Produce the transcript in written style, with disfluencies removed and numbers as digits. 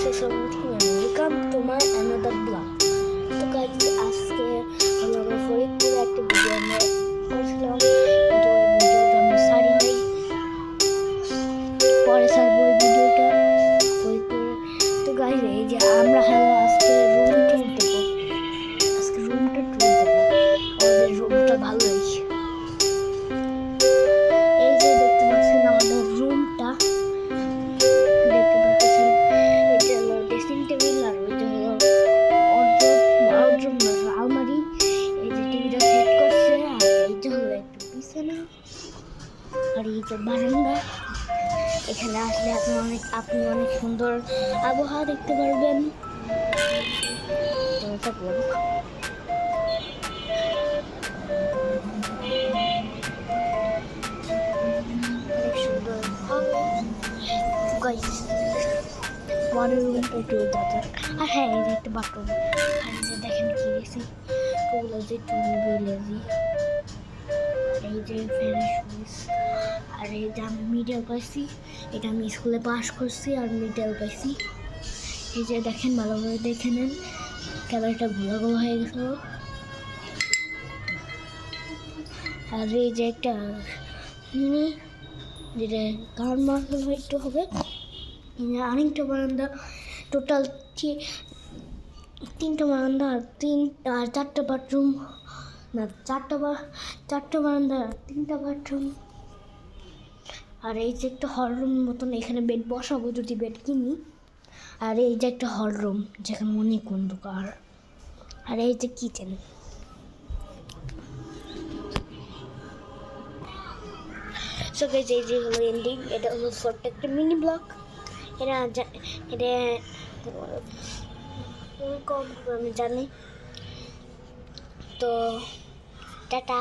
Welcome to my another blog. তো guys, আজকে হলো আমরা ফরিদপুরে একটা ভিডিও আমরা করছিলাম, কিন্তু ওই ভিডিওটা আমরা সারি নাই, পরে সারবো ওই ভিডিওটা ফরিদপুরে। তো গাইস, এই যে আমরা হলো আজকে রুম ট্যুর দেবো, আজকে রুমটা ট্যুর দেবো, আমাদের রুমটা ভালো হয়েছে। এই যে দেখতে পাচ্ছেন আমাদের রুমটা, দেখতে পাচ্ছেন এটা হলো ড্রেসিং টেবিল, আর ওই যে হলো আলমারি, এই যে টিভিটা সেট করছে, আর এই যে হলো একটু বিছানা, আর এই যে বারান্দা। এখানে আসলে আপনি অনেক সুন্দর আবহাওয়া দেখতে পারবেন। তো এটা বলুন, অনেক সুন্দর হবে গাইস। পরের রুমটা একটু দাদা, আর হ্যাঁ এই যে একটা বাথরুম, আর এই যে দেখেন কি দিয়েছি, টুলেজি টুলেজি, এই যে ফ্রেশ সুইচ, আর এই যে আমি মিডল পাইছি, এটা আমি স্কুলে পাস করছি আর মিডল পাইছি। এই যে দেখেন, ভালোভাবে দেখে নেন, ক্যামেরাটা ঘোলা ঘোলা হয়ে গেছিল। আর এই যে একটা যেটা গান মার্কেল একটু হবে, আরেকটা বারান্দা, টোটাল তিনটা বারান্দা আর চারটা বাথরুম, না চারটা বারান্দা আর তিনটা বাথরুম। আর এই যে একটা হল রুম মতন, এখানে বেড বসাবো যদি বেড কিনি। আর এই যে একটা হল রুম যেখানে অনেক অন্ধকার, আর এই যে কিচেন। সো গাইস, এই যে হলো এন্ডিং। এটা হলো ছোট্ট একটা মিনি ব্লগ। এটা কম আমি জানি। তো টাটা।